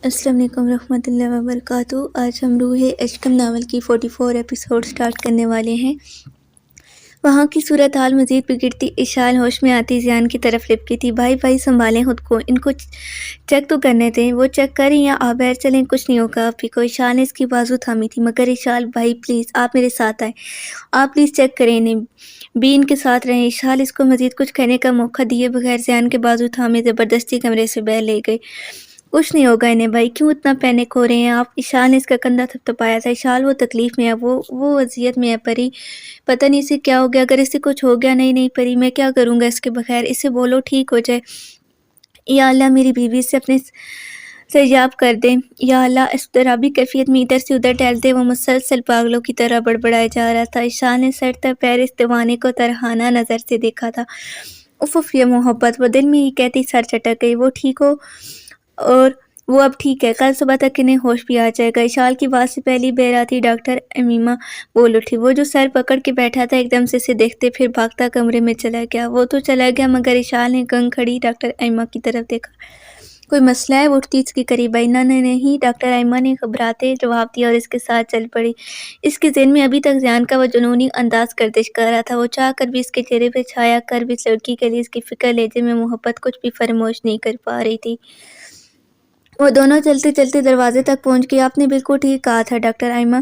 السلام علیکم ورحمۃ اللہ وبرکاتہ۔ آج ہم روح اشکم ناول کی 44 ایپیسوڈ سٹارٹ کرنے والے ہیں۔ وہاں کی صورتحال مزید بگڑتی، اشال ہوش میں آتی زیان کی طرف لپکی تھی۔ بھائی سنبھالیں خود کو، ان کو چیک تو کرنے دیں۔ وہ چیک کریں یا آپ باہر چلیں، کچھ نہیں ہوگا آپ ہی کو۔ اشال نے اس کی بازو تھامی تھی، مگر اشال بھائی پلیز آپ میرے ساتھ آئیں، آپ پلیز چیک کریں انہیں، بھی ان کے ساتھ رہیں۔ اشال اس کو مزید کچھ کہنے کا موقع دیے بغیر زیان کے بازو تھامے زبردستی کمرے سے باہر لے گئی۔ کچھ نہیں ہوگا انہیں بھائی، کیوں اتنا پینک ہو رہے ہیں آپ؟ اشال نے اس کا کندھا تھپتھپایا تھا۔ اشال وہ تکلیف میں ہے، وہ اذیت میں ہے پری، پتہ نہیں اسے کیا ہو گیا، اگر اسے کچھ ہو گیا۔ نہیں پری، میں کیا کروں گا اس کے بغیر، اسے بولو ٹھیک ہو جائے۔ یا اللہ میری بیوی سے اپنے سیاب کر دیں، یا اللہ۔ اس اضطرابی کیفیت میں ادھر سے ادھر ٹہلتے وہ مسلسل پاگلوں کی طرح بڑبڑائے جا رہا تھا۔ اشال نے سر تر پیر اس دیوانے کو ترہانہ نظر سے دیکھا تھا۔ اف یہ محبت، وہ دل میں ہی کہتی سر چٹک گئی۔ وہ ٹھیک ہو اور وہ اب ٹھیک ہے، کل صبح تک انہیں ہوش بھی آ جائے گا۔ اشال کی بات سے پہلی بہراتی ڈاکٹر امیمہ بول اٹھی۔ وہ جو سر پکڑ کے بیٹھا تھا ایک دم سے اسے دیکھتے پھر بھاگتا کمرے میں چلا گیا۔ وہ تو چلا گیا مگر اشال نے گنگ کھڑی ڈاکٹر امیمہ کی طرف دیکھا۔ کوئی مسئلہ ہے؟ وہ اٹھتی اس کے قریب آئی۔ نہیں، ڈاکٹر امیمہ نے گھبراتے جواب دیا اور اس کے ساتھ چل پڑی۔ اس کے ذہن میں ابھی تک زیان کا وہ جنونی انداز گردش کر رہا تھا۔ وہ چاہ کر بھی اس کے چہرے پہ چھایا کر بھی اس لڑکی کے لیے اس کی فکر لہجے میں محبت کچھ بھی فراموش نہیں کر پا رہی تھی۔ وہ دونوں چلتے چلتے دروازے تک پہنچ گئے۔ آپ نے بالکل ٹھیک کہا تھا ڈاکٹر امیمہ،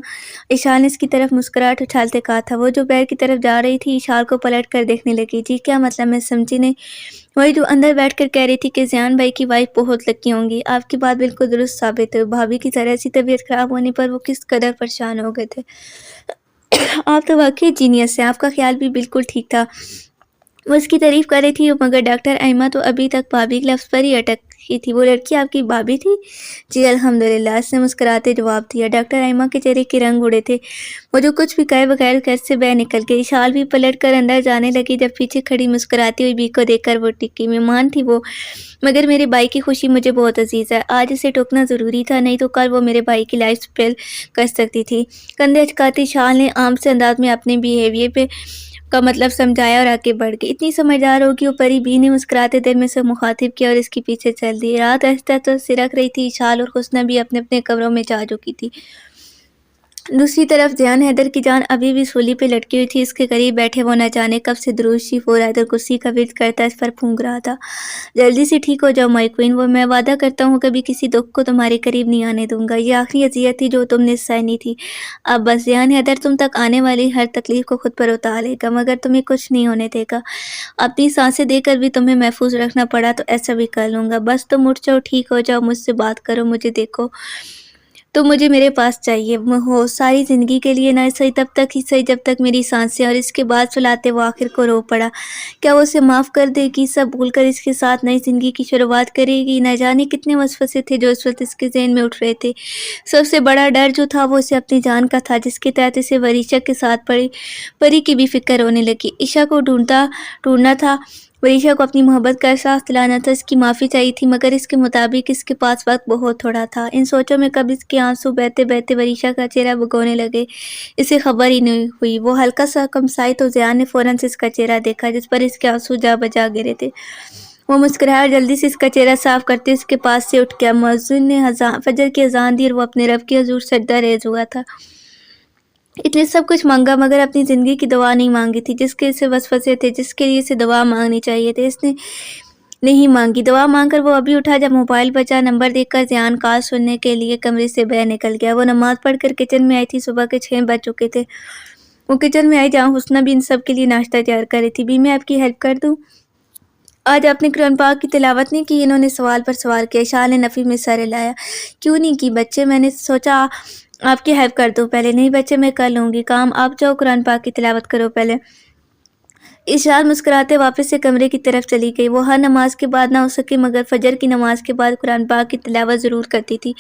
اشال نے اس کی طرف مسکراہٹ اچھالتے کہا تھا۔ وہ جو باہر کی طرف جا رہی تھی اشال کو پلٹ کر دیکھنے لگی۔ جی کیا مطلب؟ میں سمجھی نہیں۔ وہی جو اندر بیٹھ کر کہہ رہی تھی کہ زیان بھائی کی وائف بہت لکی ہوں گی۔ آپ کی بات بالکل درست ثابت ہے۔ بھابھی کی ذرا سی طبیعت خراب ہونے پر وہ کس قدر پریشان ہو گئے تھے۔ آپ تو واقعی جینیس ہیں، آپ کا خیال بھی بالکل ٹھیک تھا۔ وہ اس کی تعریف کر رہی تھی مگر ڈاکٹر امیمہ تو ابھی تک بھابھی کے لفظ پر ہی اٹک ہی تھی۔ وہ لڑکی آپ کی بھابھی تھی؟ جی الحمدللہ، اس نے مسکراتے جواب دیا۔ ڈاکٹر امیمہ کے چہرے کے رنگ اڑے تھے۔ وہ جو کچھ بھی کہے بغیر گھر سے باہر نکل گئی۔ اشال بھی پلٹ کر اندر جانے لگی جب پیچھے کھڑی مسکراتی ہوئی بی کو دیکھ کر وہ ٹکی۔ مہمان تھی وہ، مگر میرے بھائی کی خوشی مجھے بہت عزیز ہے۔ آج اسے ٹوکنا ضروری تھا، نہیں تو کل وہ میرے بھائی کی لائف اسپیل کر سکتی تھی۔ کندھے اچکاتی اشال نے عام سے انداز میں اپنے بیہیویئر پہ کا مطلب سمجھایا اور آگے بڑھ گئی۔ اتنی سمجھدار ہوگی وہ پری، بی نے مسکراتے دل میں سے مخاطب کیا اور اس کے پیچھے چل دی۔ رات آہستہ تو سرک رہی تھی۔ اشال اور حسنہ بھی اپنے اپنے کمروں میں جا چکی تھی۔ دوسری طرف زیان حیدر کی جان ابھی بھی سولی پہ لٹکی ہوئی تھی۔ اس کے قریب بیٹھے وہ نہ جانے کب سے درود شریف اور آیت الکرسی کا ورد کرتا اس پر پھونک رہا تھا۔ جلدی سے ٹھیک ہو جاؤ مائی کوئن، وہ میں وعدہ کرتا ہوں کبھی کسی دکھ کو تمہارے قریب نہیں آنے دوں گا۔ یہ آخری اذیت تھی جو تم نے سہنی تھی، اب بس۔ زیان حیدر تم تک آنے والی ہر تکلیف کو خود پر اتار لے گا مگر تمہیں کچھ نہیں ہونے دے گا۔ اپنی سانسیں دے کر بھی تمہیں محفوظ رکھنا پڑا تو ایسا بھی کر لوں گا۔ بس تم اٹھ جاؤ، ٹھیک ہو جاؤ، مجھ سے بات کرو، مجھے دیکھو۔ تو مجھے میرے پاس چاہیے ہو ساری زندگی کے لیے، نہ صحیح تب تک ہی صحیح جب تک میری سانسیں۔ اور اس کے بعد سلاتے وہ آخر کو رو پڑا۔ کیا وہ اسے معاف کر دے گی؟ سب بھول کر اس کے ساتھ نئی زندگی کی شروعات کرے گی؟ نہ جانے کتنے وسوسے تھے جو اس وقت اس کے ذہن میں اٹھ رہے تھے۔ سب سے بڑا ڈر جو تھا وہ اسے اپنی جان کا تھا، جس کے تحت اسے وریشا کے ساتھ پری کی بھی فکر ہونے لگی۔ عشا کو ڈھونڈنا تھا، وریشا کو اپنی محبت کا احساس دلانا تھا، اس کی معافی چاہیے تھی مگر اس کے مطابق اس کے پاس وقت بہت تھوڑا تھا۔ ان سوچوں میں کب اس کے آنسو بہتے بہتے وریشا کا چہرہ بھگونے لگے، اسے خبر ہی نہیں ہوئی۔ وہ ہلکا سا کمسائی تو زیان نے فوراً سے اس کا چہرہ دیکھا جس پر اس کے آنسو جا بجا گرے تھے۔ وہ مسکرایا اور جلدی سے اس کا چہرہ صاف کرتے اس کے پاس سے اٹھ گیا۔ مؤذن نے فجر کی اذان دی اور وہ اپنے رب کے حضور سجدہ ریز ہوا تھا۔ اتنے سب کچھ مانگا مگر اپنی زندگی کی دعا نہیں مانگی تھی، جس کے اسے وسوسے تھے، جس کے لیے اسے دعا مانگنی چاہیے تھے، اس نے نہیں مانگی۔ دعا مانگ کر وہ ابھی اٹھا جب موبائل بجا۔ نمبر دیکھ کر زیان کال سننے کے لیے کمرے سے باہر نکل گیا۔ وہ نماز پڑھ کر کچن میں آئی تھی، صبح کے 6 بج چکے تھے۔ وہ کچن میں آئی جہاں حسنہ بھی ان سب کے لیے ناشتہ تیار کر رہی تھی۔ بھی میں آپ کی ہیلپ کر دوں؟ آج آپ نے قرآن پاک کی تلاوت نہیں کی؟ انہوں نے سوال پر سوال کیا۔ اشال نے نفی میں سر ہلایا۔ کیوں نہیں کی بچے، میں نے سوچا آپ کی ہیلپ کر دوں پہلے۔ نہیں بچے، میں کر لوں گی کام، آپ جاؤ قرآن پاک کی تلاوت کرو پہلے۔ اشال مسکراتے واپس سے کمرے کی طرف چلی گئی۔ وہ ہر نماز کے بعد نہ ہو سکے مگر فجر کی نماز کے بعد قرآن پاک کی تلاوت ضرور کرتی تھی۔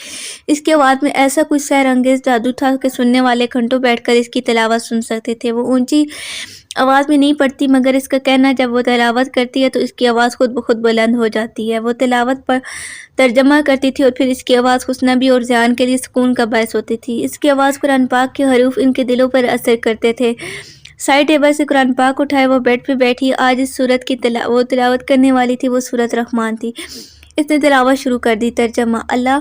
اس کی آواز میں ایسا کوئی سحر انگیز جادو تھا کہ سننے والے گھنٹوں بیٹھ کر اس کی تلاوت سن سکتے تھے۔ وہ اونچی آواز میں نہیں پڑھتی مگر اس کا کہنا جب وہ تلاوت کرتی ہے تو اس کی آواز خود بخود بلند ہو جاتی ہے۔ وہ تلاوت پر ترجمہ کرتی تھی اور پھر اس کی آواز حسنہ بھی اور زیان کے لیے سکون کا باعث ہوتی تھی۔ اس کی آواز قرآن پاک کے حروف ان کے دلوں پر اثر کرتے تھے۔ سائڈ ٹیبل سے قرآن پاک اٹھائے وہ بیڈ پہ بیٹھی۔ آج اس سورت کی وہ تلاوت کرنے والی تھی، وہ سورت رحمان تھی۔ اس نے تلاوت شروع کر دی۔ ترجمہ: اللہ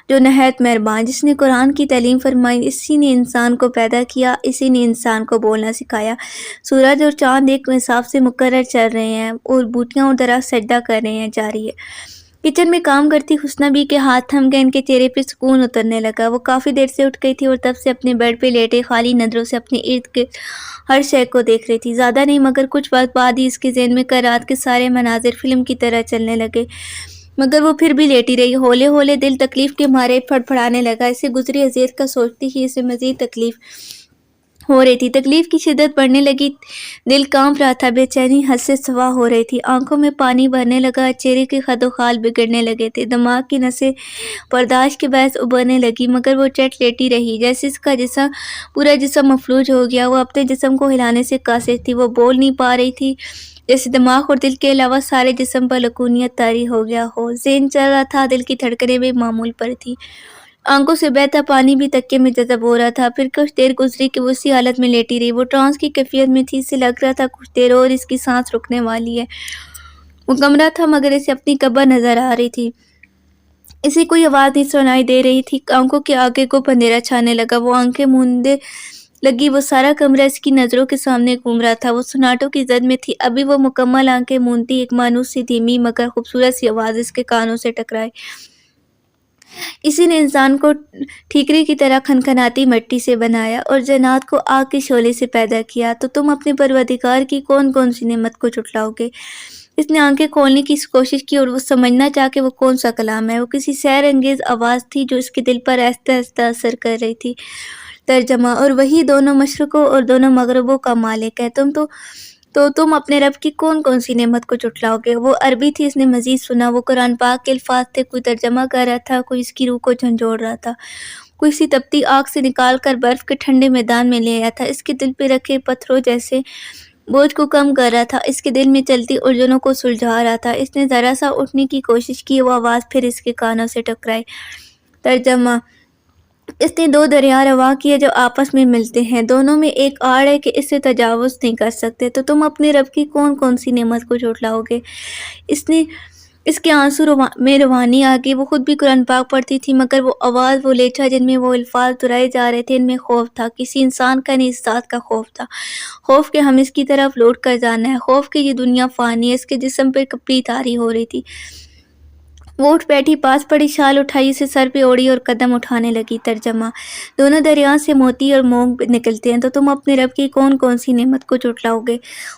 جو نہایت مہربان، جس نے قرآن کی تعلیم فرمائی، اسی نے انسان کو پیدا کیا، اسی نے انسان کو بولنا سکھایا۔ سورج اور چاند ایک نصاب سے مقرر چل رہے ہیں اور بوٹیاں اور درخت سجدہ کر رہے ہیں۔ جاری ہے۔ کچن میں کام کرتی حسنہ بی کے ہاتھ تھم گئے، ان کے چہرے پہ سکون اترنے لگا۔ وہ کافی دیر سے اٹھ گئی تھی اور تب سے اپنے بیڈ پہ لیٹے خالی نظروں سے اپنے ارد گرد ہر شے کو دیکھ رہی تھی۔ زیادہ نہیں مگر کچھ وقت بعد ہی اس کے ذہن میں کل رات کے سارے مناظر فلم کی طرح چلنے لگے، مگر وہ پھر بھی لیٹی رہی۔ ہولے ہولے دل تکلیف کے مارے پھڑپڑانے لگا۔ اسے گزری اذیت کا سوچتی ہی اسے مزید تکلیف ہو رہی تھی۔ تکلیف کی شدت بڑھنے لگی، دل کانپ رہا تھا، بے چینی حد سے سوا ہو رہی تھی، آنکھوں میں پانی بھرنے لگا، چہرے کے خد و خال بگڑنے لگے تھے، دماغ کی نسیں برداشت کے باعث ابھرنے لگی، مگر وہ چٹ لیٹی رہی، جیسے اس کا پورا جسم مفلوج ہو گیا۔ وہ اپنے جسم کو ہلانے سے قاصر تھی، وہ بول نہیں پا رہی تھی، جیسے دماغ اور دل کے علاوہ سارے جسم پر لکونیت طاری ہو گیا ہو۔ ذہن چل رہا تھا، دل کی دھڑکنیں بھی معمول پر تھیں، آنکھوں سے بہتا پانی بھی تکیے میں جذب ہو رہا تھا۔ پھر کچھ دیر گزری کہ وہ اسی حالت میں لیٹی رہی۔ وہ ٹرانس کی کیفیت میں تھی، اسے لگ رہا تھا کچھ دیر اور اس کی سانس رکنے والی ہے۔ وہ کمرہ تھا مگر اسے اپنی قبر نظر آ رہی تھی، اسے کوئی آواز نہیں سنائی دے رہی تھی۔ آنکھوں کے آگے کو اندھیرا چھانے لگا، وہ آنکھیں موندے لگی، وہ سارا کمرہ اس کی نظروں کے سامنے گھوم رہا تھا، وہ سناٹوں کی زد میں تھی۔ ابھی وہ مکمل آنکھیں موندتی، ایک مانوس سی دھیمی مگر خوبصورت سی آواز اس کے کانوں سے ٹکرائی۔ اسی نے انسان کو ٹھیکری کی طرح کھنکھناتی مٹی سے بنایا اور جنات کو آگ کے شعلے سے پیدا کیا، تو تم اپنے پروردگار کی کون کون سی نعمت کو جھٹلاؤ گے؟ اس نے آنکھیں کھولنے کی کوشش کی اور وہ سمجھنا چاہا کہ وہ کون سا کلام ہے۔ وہ کسی سحر انگیز آواز تھی جو اس کے دل پر آہستہ آہستہ اثر کر رہی تھی۔ ترجمہ: اور وہی دونوں مشرقوں اور دونوں مغربوں کا مالک ہے، تو تم اپنے رب کی کون کون سی نعمت کو جھٹلاؤ گے؟ وہ عربی تھی، اس نے مزید سنا، وہ قرآن پاک کے الفاظ تھے، کوئی ترجمہ کر رہا تھا، کوئی اس کی روح کو جھنجھوڑ رہا تھا، کوئی اسی تپتی آگ سے نکال کر برف کے ٹھنڈے میدان میں لے آیا تھا، اس کے دل پہ رکھے پتھروں جیسے بوجھ کو کم کر رہا تھا، اس کے دل میں چلتی الجھنوں کو سلجھا رہا تھا۔ اس نے ذرا سا اٹھنے کی کوشش کی، وہ آواز پھر اس کے کانوں سے ٹکرائی۔ ترجمہ: اس نے دو دریا رواں کیے جو آپس میں ملتے ہیں، دونوں میں ایک آڑ ہے کہ اس سے تجاوز نہیں کر سکتے، تو تم اپنے رب کی کون کون سی نعمت کو جھٹلاؤ گے؟ اس کے آنسو میں روانی آ گئی، وہ خود بھی قرآن پاک پڑھتی تھی، مگر وہ آواز، وہ لہجہ جن میں وہ الفاظ دہرائے جا رہے تھے، ان میں خوف تھا، کسی انسان کا نہیں، اس ذات کا خوف تھا، خوف کہ ہم اس کی طرف لوٹ کر جانا ہے، خوف کہ یہ دنیا فانی ہے۔ اس کے جسم پہ کپڑی طاری ہو رہی تھی، وہ اٹھ بیٹھی، پاس پڑی شال اٹھائی، اسے سر پہ اوڑھی اور قدم اٹھانے لگی۔ ترجمہ: دونوں دریاؤں سے موتی اور مونگ نکلتے ہیں، تو تم اپنے رب کی کون کون سی نعمت کو جھٹلاؤ گے؟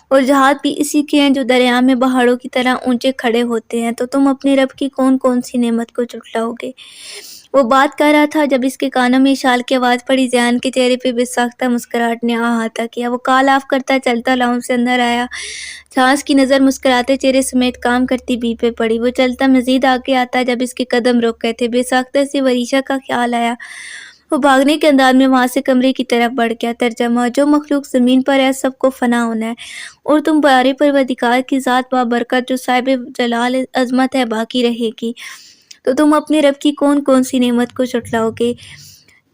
اور جہاد بھی اسی کے ہیں جو دریا میں پہاڑوں کی طرح اونچے کھڑے ہوتے ہیں، تو تم اپنے رب کی کون کون سی نعمت کو جھٹلاؤ گے؟ وہ بات کر رہا تھا، جب اس کے کانوں میں شال کی آواز پڑی، ذیان کے چہرے پہ بے ساختہ مسکراہٹ نے احاطہ کیا، وہ کال آف کرتا چلتا لاؤنج سے اندر آیا، جہاں اس کی نظر مسکراتے چہرے سمیت کام کرتی بی پہ پڑی۔ وہ چلتا مزید آگے آتا جب اس کے قدم رک گئے تھے، بے ساختہ سے وریشا کا خیال آیا، وہ بھاگنے کے انداز میں وہاں سے کمرے کی طرف بڑھ گیا۔ ترجمہ: جو مخلوق زمین پر ہے سب کو فنا ہونا ہے، اور تم بارے پروردگار کی ذات بابرکت جو صاحب جلال عظمت ہے باقی رہے گی، تو تم اپنے رب کی کون کون سی نعمت کو جھٹلاؤ گے؟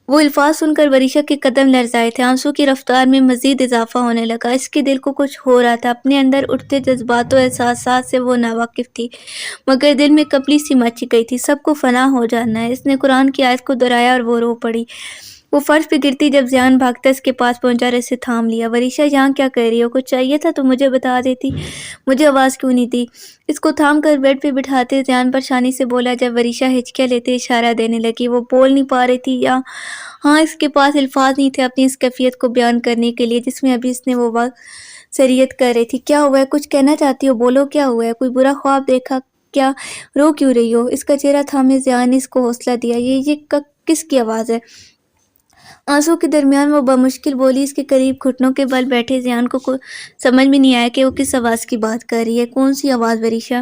وہ الفاظ سن کر وریشا کے قدم لرزائے تھے، آنسو کی رفتار میں مزید اضافہ ہونے لگا، اس کے دل کو کچھ ہو رہا تھا، اپنے اندر اٹھتے جذبات و احساسات سے وہ ناواقف تھی، مگر دل میں کپلی سی مچ گئی تھی، سب کو فنا ہو جانا ہے۔ اس نے قرآن کی آیت کو دہرایا اور وہ رو پڑی۔ وہ فرش پہ گرتی جب ذیان بھاگتا اس کے پاس پہنچا اور اسے تھام لیا۔ وریشا، یہاں کیا کر رہی ہو؟ کچھ چاہیے تھا تو مجھے بتا دیتی، مجھے آواز کیوں نہیں دی؟ اس کو تھام کر بیڈ پہ بٹھاتے ذیان پریشانی سے بولا، جب وریشا ہچکیاں لیتے اشارہ دینے لگی۔ وہ بول نہیں پا رہی تھی، یا ہاں اس کے پاس الفاظ نہیں تھے اپنی اس کیفیت کو بیان کرنے کے لیے جس میں ابھی اس نے وہ وقت سریت کر رہی تھی۔ کیا ہوا ہے؟ کچھ کہنا چاہتی ہو؟ بولو، کیا ہوا ہے؟ کوئی برا خواب دیکھا کیا؟ رو کیوں رہی ہو؟ اس کا چہرہ تھامے ذیان نے اس کو حوصلہ دیا۔ یہ کس کی آواز ہے؟ آنسو کے درمیان وہ بمشکل بولی۔ اس کے قریب گھٹنوں کے بل بیٹھے ذیان کو سمجھ میں نہیں آیا کہ وہ کس آواز کی بات کر رہی ہے۔ کون سی آواز وریشا؟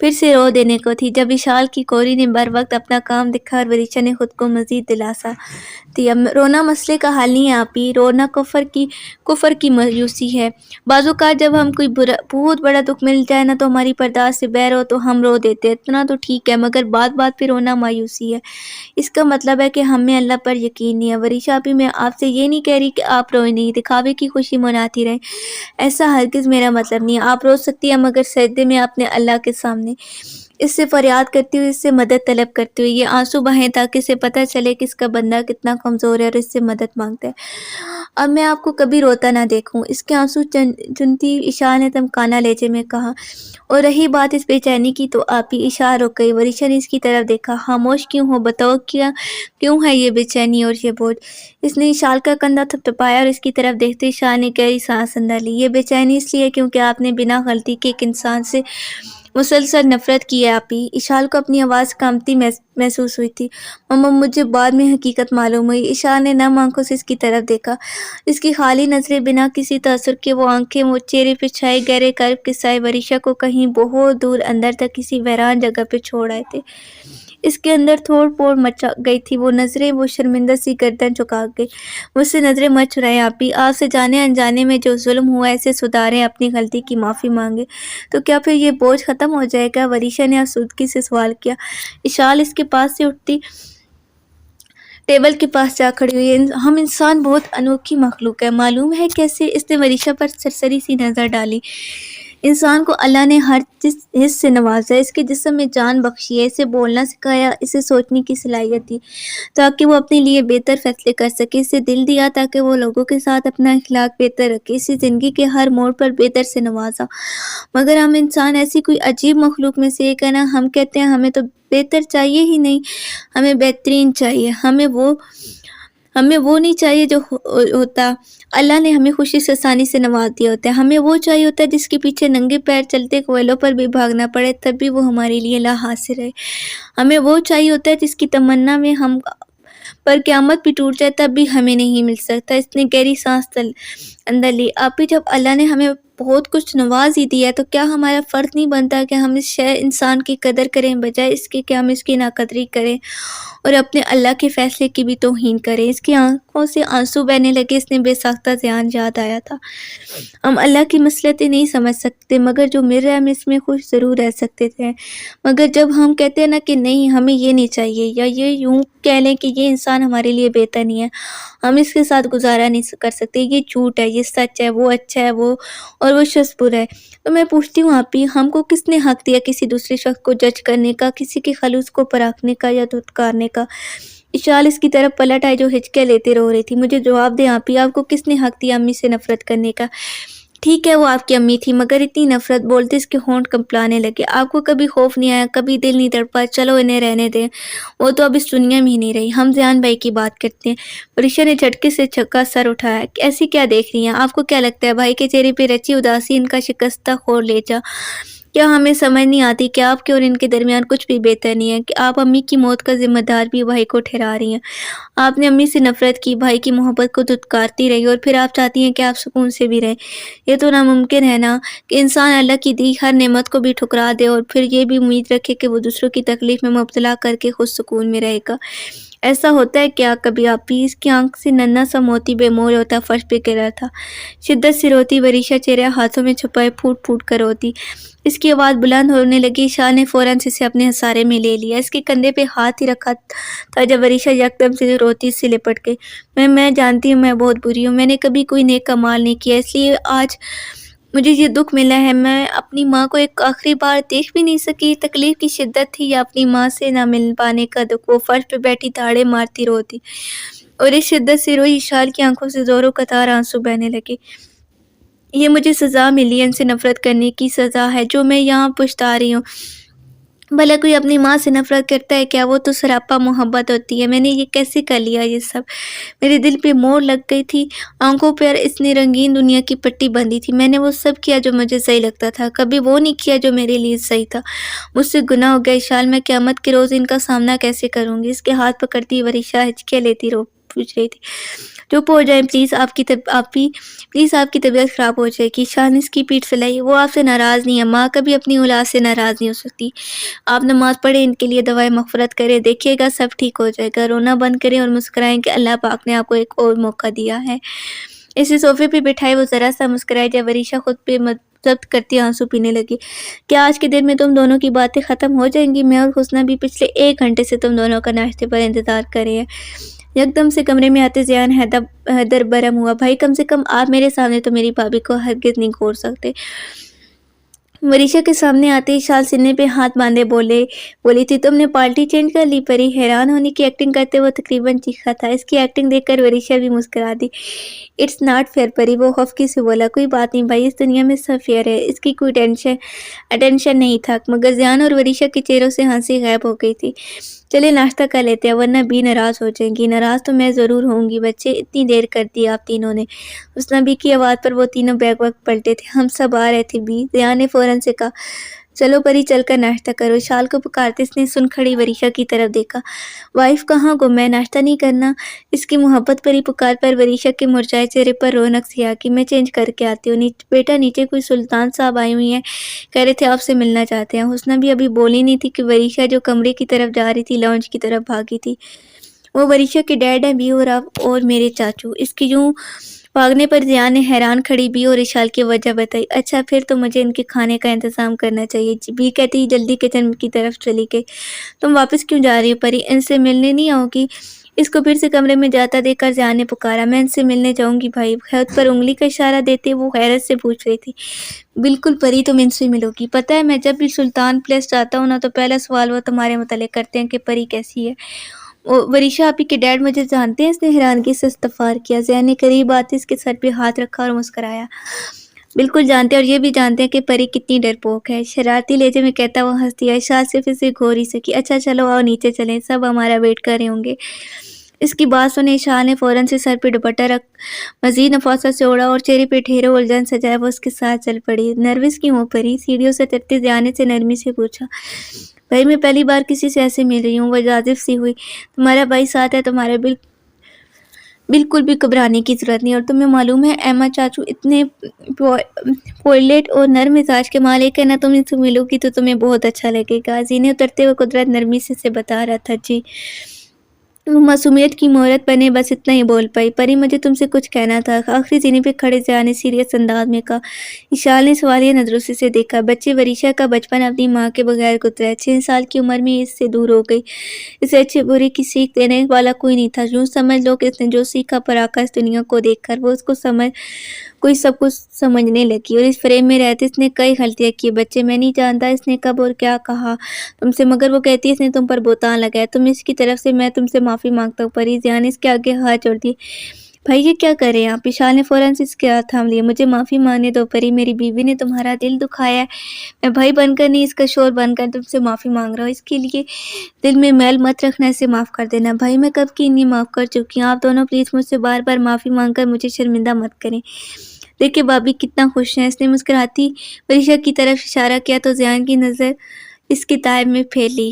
پھر سے رو دینے کو تھی جب اشال کی کوری نے بر وقت اپنا کام دکھا اور وریشا نے خود کو مزید دلاسا دیا۔ رونا مسئلے کا حل نہیں ہے آپی، رونا کفر کی مایوسی ہے۔ بعض اوقات جب ہم کوئی بہت بڑا دکھ مل جائے نا تو ہماری برداشت سے بیر ہو تو ہم رو دیتے ہیں، اتنا تو ٹھیک ہے، مگر بات پہ رونا مایوسی ہے، اس کا مطلب ہے کہ ہمیں اللہ پر یقین نہیں ہے۔ وریشا آپی، میں آپ سے یہ نہیں کہہ رہی کہ آپ روئے نہیں، دکھاوے کی خوشی مناتی رہیں، ایسا ہرگز میرا مطلب نہیں ہے۔ آپ رو سکتی ہیں مگر سجدے میں اپنے اللہ کے سامنے اس سے فریاد کرتی ہوئی، اس سے مدد طلب کرتی ہوئی، یہ آنسو بہائیں تاکہ اسے پتہ چلے کہ اس کا بندہ کتنا کمزور ہے اور اس سے مدد مانگتا ہے۔ اب میں آپ کو کبھی روتا نہ دیکھوں۔ اس کے آنسو چنتی اشال نے تمکانہ لہجے میں کہا۔ اور رہی بات اس بے چینی کی تو آپی، اشال رک گئی۔ وریشا نے اس کی طرف دیکھا۔ خاموش کیوں ہو؟ بتاؤ کیوں ہے یہ بے چینی اور یہ بوجھ؟ اس نے اشال کا کندھا تھپتھپایا اور اس کی طرف دیکھتے اشال نے گہری سانس اندر لی۔ یہ بے چینی اس لیے کیونکہ آپ نے بنا غلطی کے ایک انسان سے مسلسل نفرت کی ہے آپی۔ اشال کو اپنی آواز کانپتی محسوس ہوئی تھی۔ مما، مجھے بعد میں حقیقت معلوم ہوئی۔ اشال نے نم آنکھوں سے اس کی طرف دیکھا۔ اس کی خالی نظریں بنا کسی تاثر کے وہ آنکھیں، وہ چہرے پہ چھائے گہرے کرب کے سائے وریشا کو کہیں بہت دور اندر تک کسی ویران جگہ پہ چھوڑ آئے تھے۔ اس کے اندر توڑ پھوڑ مچ گئی تھی۔ وہ نظریں، وہ شرمندہ سی گردن جھکا گئی۔ مجھ سے نظریں مت چرائیں آپی، آپ سے جانے انجانے میں جو ظلم ہوا ہے اسے سدھاریں، اپنی غلطی کی معافی مانگیں تو کیا پھر یہ بوجھ ختم ہو جائے گا؟ وریشا نے آسودگی سے سوال کیا۔ اشال اس کے پاس سے اٹھتی ٹیبل کے پاس جا کھڑی ہوئی۔ ہم انسان بہت انوکھی مخلوق ہے، معلوم ہے کیسے؟ اس نے وریشا پر سرسری سی نظر ڈالی۔ انسان کو اللہ نے ہر حص سے نوازا ہے، اس کے جسم میں جان بخشی ہے، اسے بولنا سکھایا، اسے سوچنے کی صلاحیت دی تاکہ وہ اپنے لیے بہتر فیصلے کر سکے، اسے دل دیا تاکہ وہ لوگوں کے ساتھ اپنا اخلاق بہتر رکھے، اسے زندگی کے ہر موڑ پر بہتر سے نوازا۔ مگر ہم انسان ایسی کوئی عجیب مخلوق میں سے ایک ہے نا، ہم کہتے ہیں ہمیں تو بہتر چاہیے ہی نہیں، ہمیں بہترین چاہیے، ہمیں وہ نہیں چاہیے جو ہوتا اللہ نے ہمیں خوشی سے آسانی سے نواز دیا ہوتا ہے، ہمیں وہ چاہیے ہوتا ہے جس کے پیچھے ننگے پیر چلتے کوئلوں پر بھی بھاگنا پڑے تب بھی وہ ہمارے لیے لا حاصل رہے، ہمیں وہ چاہیے ہوتا ہے جس کی تمنا میں ہم پر قیامت بھی ٹوٹ جائے تب بھی ہمیں نہیں مل سکتا۔ اس نے گہری سانس اندر لی۔ آپی، جب اللہ نے ہمیں بہت کچھ نواز ہی دیا ہے تو کیا ہمارا فرض نہیں بنتا کہ ہم اس انسان کی قدر کریں بجائے اس کے کہ ہم اس کی ناقدری کریں اور اپنے اللہ کے فیصلے کی بھی توہین کریں؟ اس کی آنکھوں سے آنسو بہنے لگے۔ اس نے بے ساختہ ذہن یاد آیا تھا۔ ہم اللہ کی مصلحتیں نہیں سمجھ سکتے مگر جو مل رہا ہے ہم اس میں خوش ضرور رہ سکتے تھے، مگر جب ہم کہتے ہیں نا کہ نہیں ہمیں یہ نہیں چاہیے، یا یہ یوں کہہ لیں کہ یہ انسان ہمارے لیے بہتر نہیں ہے، ہم اس کے ساتھ گزارا نہیں کر سکتے، یہ جھوٹ ہے، یہ سچ ہے، وہ اچھا ہے، وہ شخص برا ہے، تو میں پوچھتی ہوں آپی، ہم کو کس نے حق دیا کسی دوسرے شخص کو جج کرنے کا، کسی کے خلوص کو پراکھنے کا یا دھتکارنے کا؟ اشال اس کی طرف پلٹ آئی جو ہچکے لیتے رو رہی تھی۔ مجھے جواب دیں آپی، آپ کو کس نے حق دیا امی سے نفرت کرنے کا؟ ٹھیک ہے وہ آپ کی امی تھی مگر اتنی نفرت، بولتے اس کے ہونٹ کنپلانے لگے۔ آپ کو کبھی خوف نہیں آیا، کبھی دل نہیں تڑپا؟ چلو انہیں رہنے دیں، وہ تو اب اس دنیا میں ہی نہیں رہی، ہم زیان بھائی کی بات کرتے ہیں۔ وریشا نے جھٹکے سے چھکا سر اٹھایا۔ ایسی کیا دیکھ رہی ہیں؟ آپ کو کیا لگتا ہے بھائی کے چہرے پہ رچی اداسی ان کا شکستہ خور لہجہ؟ کیا ہمیں سمجھ نہیں آتی کہ آپ کے اور ان کے درمیان کچھ بھی بہتر نہیں ہے، کہ آپ امی کی موت کا ذمہ دار بھی بھائی کو ٹھہرا رہی ہیں؟ آپ نے امی سے نفرت کی، بھائی کی محبت کو دھتکارتی رہی اور پھر آپ چاہتی ہیں کہ آپ سکون سے بھی رہیں؟ یہ تو ناممکن ہے نا کہ انسان اللہ کی دی ہر نعمت کو بھی ٹھکرا دے اور پھر یہ بھی امید رکھے کہ وہ دوسروں کی تکلیف میں مبتلا کر کے خود سکون میں رہے گا۔ ایسا ہوتا ہے کیا کبھی آپی؟ اس کی آنکھ سے ننھا سا موتی بے مول ہوتا فرش پہ گر رہا تھا۔ شدت سے روتی وریشا چہرہ ہاتھوں میں چھپائے پھوٹ پھوٹ کر روتی۔ اس کی آواز بلند ہونے لگی۔ اشال نے فوراً سے اسے اپنے حصارے میں لے لیا، اس کے کندھے پہ ہاتھ ہی رکھا تھا جب وریشا یکدم سے روتی سے لپٹ گئی۔ میں جانتی ہوں میں بہت بری ہوں، میں نے کبھی کوئی نیک کمال نہیں کیا، اس لیے آج مجھے یہ دکھ ملا ہے۔ میں اپنی ماں کو ایک آخری بار دیکھ بھی نہیں سکی، تکلیف کی شدت تھی یا اپنی ماں سے نہ مل پانے کا دکھ؟ وہ فرش پہ بیٹھی دھاڑے مارتی روتی اور اس شدت سے روئی اشال کی آنکھوں سے زوروں قطار آنسو بہنے لگے۔ یہ مجھے سزا ملی ہے، ان سے نفرت کرنے کی سزا ہے جو میں یہاں پچھتا رہی ہوں۔ بھلا کوئی اپنی ماں سے نفرت کرتا ہے کیا؟ وہ تو سراپا محبت ہوتی ہے۔ میں نے یہ کیسے کر لیا؟ یہ سب میرے دل پہ مور لگ گئی تھی، آنکھوں پر اس نے رنگین دنیا کی پٹی باندھی تھی۔ میں نے وہ سب کیا جو مجھے صحیح لگتا تھا، کبھی وہ نہیں کیا جو میرے لیے صحیح تھا۔ مجھ سے گناہ ہو گیا اشال، میں قیامت کے روز ان کا سامنا کیسے کروں گی؟ اس کے ہاتھ پکڑتی وریشا ہچکیاں لیتی رو پوچھ رہی تھی۔ چپ ہو جائیں پلیز، پلیز آپ کی طبیعت خراب ہو جائے گی۔ ایشان نے اس کی پیٹھ سلائی۔ وہ آپ سے ناراض نہیں ہے، ماں کبھی اپنی اولاد سے ناراض نہیں ہو سکتی۔ آپ نماز پڑھیں، ان کے لیے دعائے مغفرت کریں، دیکھیے گا سب ٹھیک ہو جائے گا۔ رونا بند کریں اور مسکرائیں کہ اللہ پاک نے آپ کو ایک اور موقع دیا ہے۔ اسے صوفے پہ بٹھائے، وہ ذرا سا مسکرائی جب ورشا خود پہ ضبط کرتی آنسو پینے لگی۔ کیا آج کے دن میں تم دونوں کی باتیں ختم ہو جائیں گی؟ میں اور حسنہ بھی پچھلے 1 گھنٹے سے تم دونوں کا ناشتے پر انتظار کر رہے ہیں۔ یکدم سے کمرے میں آتے ذیان حیدر برہم ہوا۔ بھائی کم سے کم آپ میرے سامنے تو میری بھابھی کو ہرگز نہیں گھور سکتے۔ ورشا کے سامنے آتے ہی شال سینے پہ ہاتھ باندھے بولی تھی تم نے پارٹی چینج کر لی؟ پری حیران ہونے کی ایکٹنگ کرتے وہ تقریباً چیخا تھا۔ اس کی ایکٹنگ دیکھ کر ورشا بھی مسکرا دی۔ اٹس ناٹ فیئر پری، وہ خفقی سے بولا۔ کوئی بات نہیں بھائی، اس دنیا میں سب فیئر ہے۔ اس کی کوئی اٹینشن نہیں تھا، مگر ذیان اور ورشا کے چہروں سے ہنسی غائب ہو گئی تھی۔ چلے ناشتہ کر لیتے ہیں ورنہ بھی ناراض ہو جائیں گی۔ ناراض تو میں ضرور ہوں گی بچے، اتنی دیر کر دی آپ تینوں نے۔ حسنہ بی کی آواز پر وہ تینوں بیک وقت پلٹے تھے۔ ہم سب آ رہے تھے بی، ذیان نے فوراً سے کہا۔ چلو پری چل کر ناشتہ کرو۔ شال کو پکارتے اس نے سن کھڑی ورشا کی طرف دیکھا۔ وائف کہاں گم ہے؟ ناشتہ نہیں کرنا؟ اس کی محبت بھری پکار پر ورشا کے مرجھائے چہرے پر رونق سی آ گئی۔ میں چینج کر کے آتی ہوں۔ بیٹا نیچے کوئی سلطان صاحب آئی ہوئی ہیں، کہہ رہے تھے آپ سے ملنا چاہتے ہیں۔ حسنہ بھی ابھی بولی نہیں تھی کہ ورشا جو کمرے کی طرف جا رہی تھی لاؤنج کی طرف بھاگی تھی۔ وہ ورشا کے ڈیڈ ہیں بی اور آپ اور میرے چاچو۔ اس کی یوں بھاگنے پر ذیان نے حیران کھڑی بی اور اشال کی وجہ بتائی۔ اچھا پھر تو مجھے ان کے کھانے کا انتظام کرنا چاہیے۔ بی کہتی ہی جلدی کچن کی طرف چلی گئی۔ تم واپس کیوں جا رہی ہو پری؟ ان سے ملنے نہیں آؤ گی؟ اس کو پھر سے کمرے میں جاتا دیکھ کر ذیان نے پکارا۔ میں ان سے ملنے جاؤں گی بھائی۔ خود پر انگلی کا اشارہ دیتے وہ حیرت سے پوچھ رہی تھی۔ بالکل پری، تم ان سے ملو گی۔ پتہ ہے میں جب بھی سلطان پلیس جاتا ہوں نا تو پہلا سوال وہ تمہارے متعلق کرتے ہیں کہ پری کیسی ہے۔ ورشا آپی کے ڈیڈ مجھے جانتے ہیں؟ اس نے حیرانگی سے استفسار کیا۔ ذیان نے قریب آتے اس کے سر پہ ہاتھ رکھا اور مسکرایا۔ بالکل جانتے ہیں، اور یہ بھی جانتے ہیں کہ پری کتنی ڈرپوک ہے۔ شرارتی لہجے میں کہتا وہ ہنس دیا۔ اشال صرف اسے گھور ہی سکی۔ اچھا چلو آؤ نیچے چلیں، سب ہمارا ویٹ کر رہے ہوں گے۔ اس کی بات سنے اشال نے فوراً سے سر پہ دوپٹہ رکھ مزید نفاست سے اوڑھا اور چہرے پہ ڈھیروں الجھن سجائے وہ اس کے ساتھ چل پڑی۔ نروس کیوں ہو پری؟ سیڑھیوں سے اترتے ذیان نے سے نرمی سے پوچھا۔ بھائی میں پہلی بار کسی سے ایسے مل رہی ہوں۔ وہ جازب سی ہوئی۔ تمہارا بھائی ساتھ ہے، تمہارے بالکل بھی گھبرانے کی ضرورت نہیں۔ اور تمہیں معلوم ہے ایما چاچو اتنے پولیٹ اور نرم مزاج کے مالک ہے نا، تم ان سے ملو گی تو تمہیں بہت اچھا لگے گا۔ زینے اترتے ہوئے قدرت نرمی سے بتا رہا تھا۔ جی وہ معصومیت کی مہرت بنے بس اتنا ہی بول پائی۔ پری مجھے تم سے کچھ کہنا تھا، آخری زینے پہ کھڑے ذیان نے سیریس انداز میں کہا۔ اشال نے سوالیہ نظروں سے اسے دیکھا۔ بچے ورشا کا بچپن اپنی ماں کے بغیر گزرا ہے۔ 6 سال کی عمر میں اس سے دور ہو گئی۔ اسے اچھے برے کی سیکھ دینے والا کوئی نہیں تھا۔ یوں سمجھ لو کہ اس نے جو سیکھا پرا کا اس دنیا کو دیکھ کر وہ اس کو کوئی سب کچھ سمجھنے لگی، اور اس فریم میں رہتے اس نے کئی غلطیاں کی۔ بچے میں نہیں جانتا اس نے کب اور کیا کہا تم سے، مگر وہ کہتی ہے اس نے تم پر بہتان لگایا۔ تم اس کی طرف سے میں تم سے معافی مانگتا ہوں پری۔ ذیان نے اس کے آگے ہاتھ جوڑ دیے۔ بھائی یہ کیا کر رہے ہیں آپ؟ اشال نے فوراً سے اس کے ہاتھ تھام لیے۔ مجھے معافی مانگنے دو پری، میری بیوی نے تمہارا دل دکھایا ہے۔ میں بھائی بن کر نہیں، اس کا شوہر بن کر تم سے معافی مانگ رہا ہوں۔ اس کے لیے دل میں میل مت رکھنا، اسے معاف کر دینا۔ بھائی میں کب کی نہیں معاف کر چکی ہوں۔ آپ دونوں پلیز مجھ سے بار بار معافی مانگ کر مجھے شرمندہ مت کریں۔ دیکھیں بھابھی کتنا خوش ہیں۔ اس نے مسکراتی ورشا کی طرف اشارہ کیا تو ذیان کی نظر اس کتاب میں پھیر لی۔